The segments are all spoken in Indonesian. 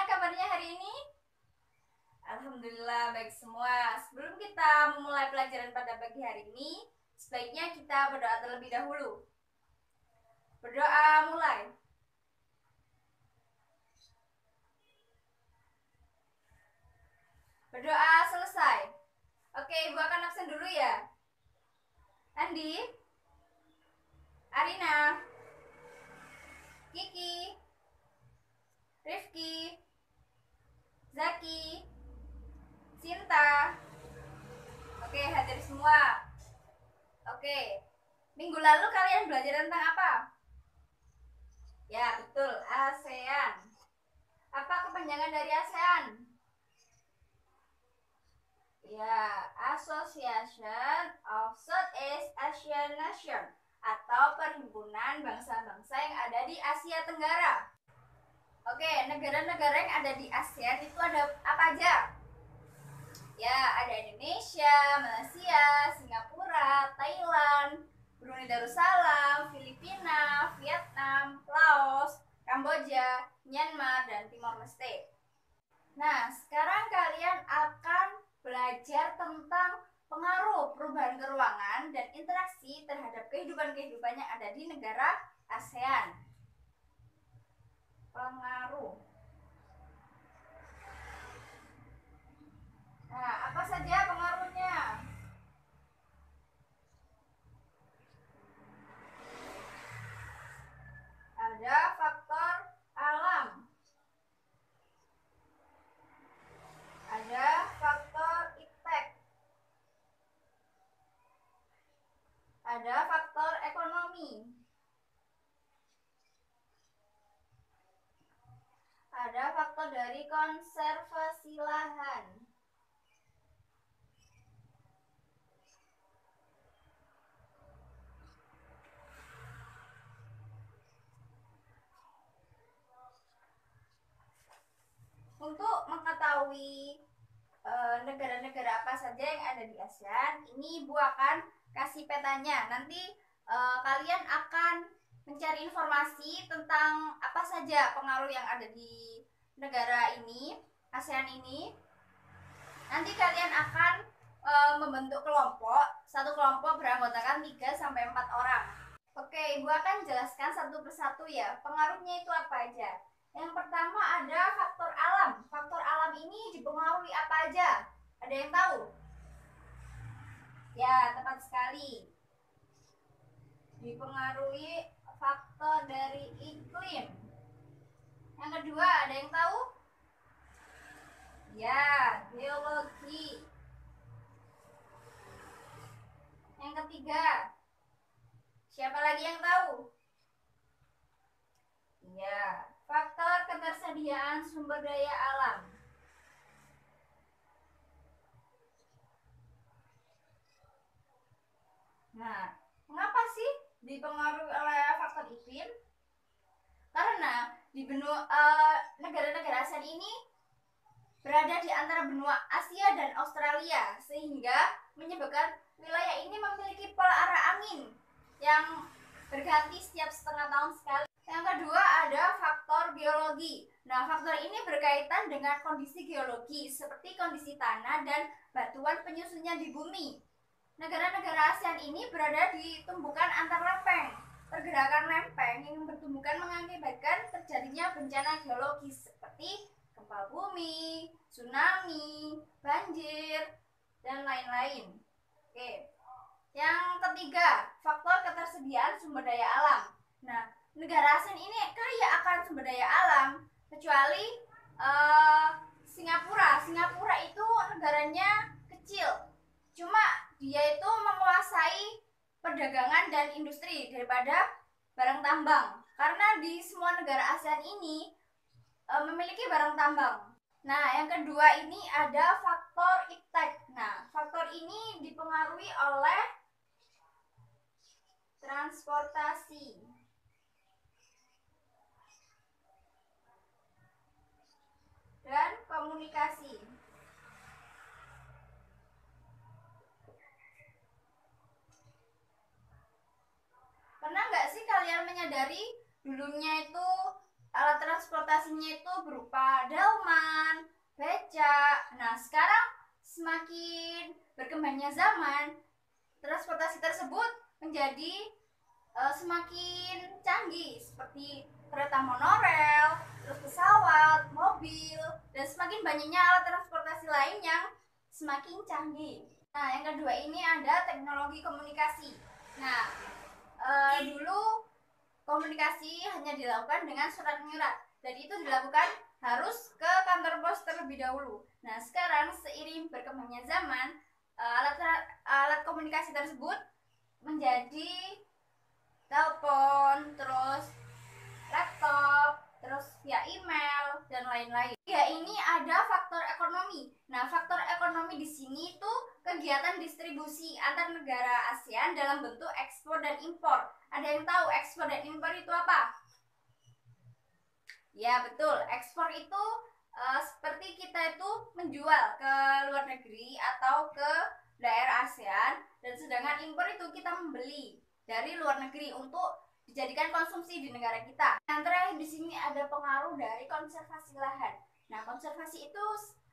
Gimana kabarnya hari ini? Alhamdulillah baik semua. Sebelum kita memulai pelajaran pada pagi hari ini, sebaiknya kita berdoa terlebih dahulu. Berdoa mulai. Berdoa selesai. Oke, Ibu akan absen dulu ya. Andi, Arina, Kiki, Rifki, Zaki, Sinta. Oke, hadir semua. Oke, minggu lalu kalian belajar tentang apa? Ya, betul, ASEAN. Apa kepanjangan dari ASEAN? Ya, Association of Southeast Asian Nation atau Perhimpunan Bangsa-Bangsa yang ada di Asia Tenggara. Oke, negara-negara yang ada di ASEAN itu ada apa aja? Ya, ada Indonesia, Malaysia, Singapura, Thailand, Brunei Darussalam, Filipina, Vietnam, Laos, Kamboja, Myanmar, dan Timor Leste. Nah, sekarang kalian akan belajar tentang pengaruh perubahan ruangan dan interaksi terhadap kehidupan-kehidupan yang ada di negara ASEAN. Pengaruh. Nah, apa saja pengaruhnya? Ada faktor alam. Ada faktor iptek. Ada faktor ekonomi. Ada faktor dari konservasi lahan. Untuk mengetahui negara-negara apa saja yang ada di ASEAN, ini Ibu akan kasih petanya. Nanti kalian akan mencari informasi tentang apa saja pengaruh yang ada di negara ini, ASEAN ini. Nanti kalian akan membentuk kelompok. Satu kelompok beranggotakan 3-4 orang. Oke, Ibu akan jelaskan satu persatu ya. Pengaruhnya itu apa aja? Yang pertama ada faktor alam. Faktor alam ini dipengaruhi apa aja? Ada yang tahu? Ya, tepat sekali. Dipengaruhi faktor dari iklim. Yang kedua, ada yang tahu? Ya, geologi. Yang ketiga, siapa lagi yang tahu? Ya, faktor ketersediaan sumber daya alam. Nah, mengapa sih dipengaruhi oleh faktor iklim? Karena di benua negara-negara ASEAN ini berada di antara benua Asia dan Australia, sehingga menyebabkan wilayah ini memiliki pola arah angin yang berganti setiap setengah tahun sekali. Yang kedua ada faktor geologi. Nah, faktor ini berkaitan dengan kondisi geologi seperti kondisi tanah dan batuan penyusunnya di bumi. Negara-negara ASEAN ini berada di tumbukan antar lempeng. Pergerakan lempeng yang bertumbukan mengakibatkan terjadinya bencana geologis seperti gempa bumi, tsunami, banjir, dan lain-lain. Oke. Yang ketiga, faktor ketersediaan sumber daya alam. Nah, negara ASEAN ini kaya akan sumber daya alam, kecuali Singapura. Singapura itu negaranya kecil. Cuma dia itu menguasai perdagangan dan industri daripada barang tambang. Karena di semua negara ASEAN ini memiliki barang tambang. Nah, yang kedua ini ada faktor iptek. Nah, faktor ini dipengaruhi oleh transportasi dan komunikasi. Pernah nggak sih kalian menyadari dulunya itu alat transportasinya itu berupa delman semakin berkembangnya zaman, transportasi tersebut menjadi semakin canggih, seperti kereta monorail, terus pesawat, mobil, dan semakin banyaknya alat transportasi lain yang semakin canggih. Nah, yang kedua ini ada teknologi komunikasi. Nah, dulu komunikasi hanya dilakukan dengan surat menyurat, dan itu dilakukan harus ke kantor pos terlebih dahulu. Nah, sekarang seiring berkembangnya zaman, alat komunikasi tersebut menjadi telepon, terus laptop, terus via email dan lain-lain. Ya, ini ada faktor ekonomi. Nah, faktor ekonomi di sini itu kegiatan distribusi antar negara ASEAN dalam bentuk ekspor dan impor. Ada yang tahu ekspor dan impor itu apa? Ya, betul. Ekspor itu seperti kita itu menjual ke luar negeri atau ke daerah ASEAN, dan sedangkan impor itu kita membeli dari luar negeri untuk dijadikan konsumsi di negara kita. Yang terakhir di sini ada pengaruh dari konservasi lahan. Nah, konservasi itu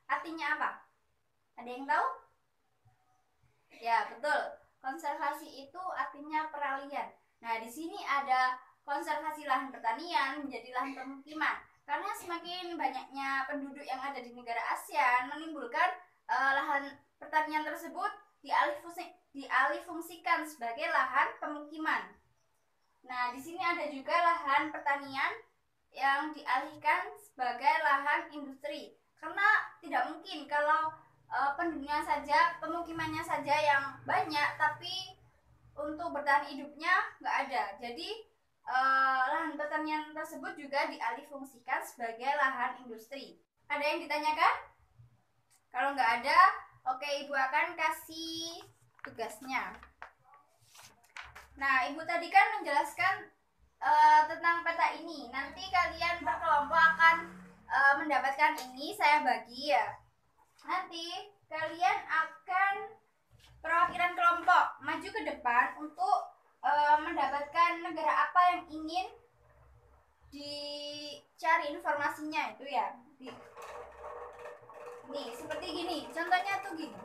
artinya apa? Ada yang tahu? Ya, betul. Konservasi itu artinya peralihan. Nah, di sini ada konservasi lahan pertanian menjadi lahan pemukiman. Karena semakin banyaknya penduduk yang ada di negara ASEAN menimbulkan lahan pertanian tersebut dialihfungsikan sebagai lahan pemukiman. Nah, di sini ada juga lahan pertanian yang dialihkan sebagai lahan industri. Karena tidak mungkin kalau penduduknya saja, pemukimannya saja yang banyak, tapi untuk bertahan hidupnya nggak ada. Jadi lahan pertanian tersebut juga dialihfungsikan sebagai lahan industri. Ada yang ditanyakan? Kalau nggak ada, oke, Ibu akan kasih tugasnya. Nah, Ibu tadi kan menjelaskan tentang peta ini. Nanti kalian berkelompok akan mendapatkan ini, saya bagi ya. Nanti kalian akan perwakilan kelompok maju ke depan untuk mendapatkan negara apa yang ingin dicari informasinya itu ya. Nih, seperti gini. Contohnya tuh gini.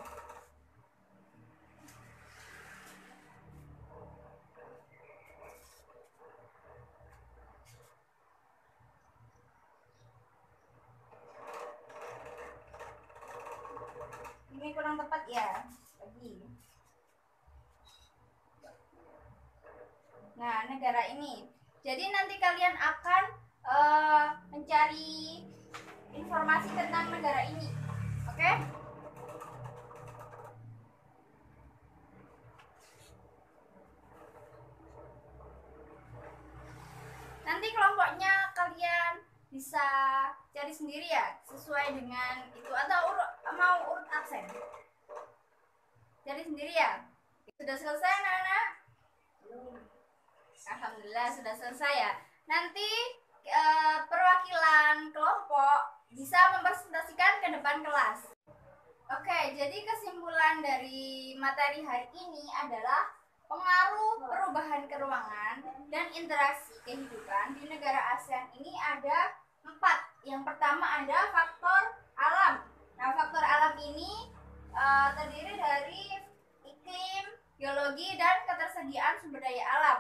Ini kurang tepat ya. Lagi. Nah, negara ini. Jadi nanti kalian akan mencari informasi tentang negara ini. Oke? Nanti kelompoknya kalian bisa cari sendiri ya, sesuai dengan itu, atau mau urut absen. Cari sendiri ya. Sudah selesai anak-anak? Alhamdulillah sudah selesai ya. Nanti perwakilan kelompok bisa mempresentasikan ke depan kelas. Oke, jadi kesimpulan dari materi hari ini adalah pengaruh perubahan keruangan dan interaksi kehidupan di negara ASEAN ini ada 4. Yang pertama ada faktor alam. Nah, faktor alam ini terdiri dari iklim, geologi, dan ketersediaan sumber daya alam.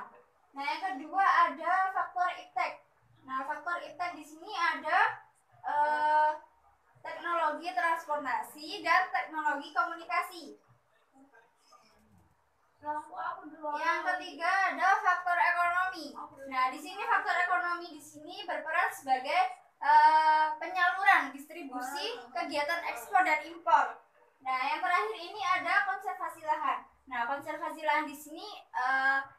Nah, yang kedua ada faktor iptek. Nah, faktor iptek di sini ada teknologi transportasi dan teknologi komunikasi. Yang ketiga ada faktor ekonomi. Nah, di sini faktor ekonomi di sini berperan sebagai penyaluran distribusi kegiatan ekspor dan impor. Nah, yang terakhir ini ada konservasi lahan. Nah, konservasi lahan di sini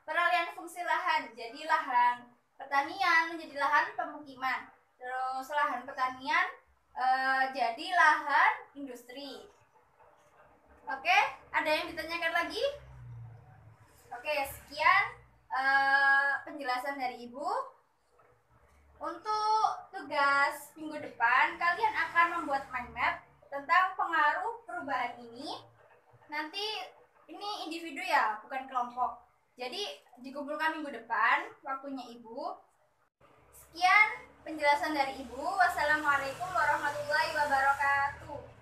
peralihan fungsi lahan. Jadi lahan pertanian menjadi lahan pemukiman. Terus lahan pertanian jadi lahan industri. Oke, ada yang ditanyakan lagi? Oke, sekian penjelasan dari Ibu. Untuk tugas minggu depan, kalian akan membuat mind map tentang pengaruh perubahan ini. Nanti ini individu ya, bukan kelompok. Jadi dikumpulkan minggu depan, waktunya Ibu. Sekian penjelasan dari Ibu. Wassalamualaikum warahmatullahi wabarakatuh.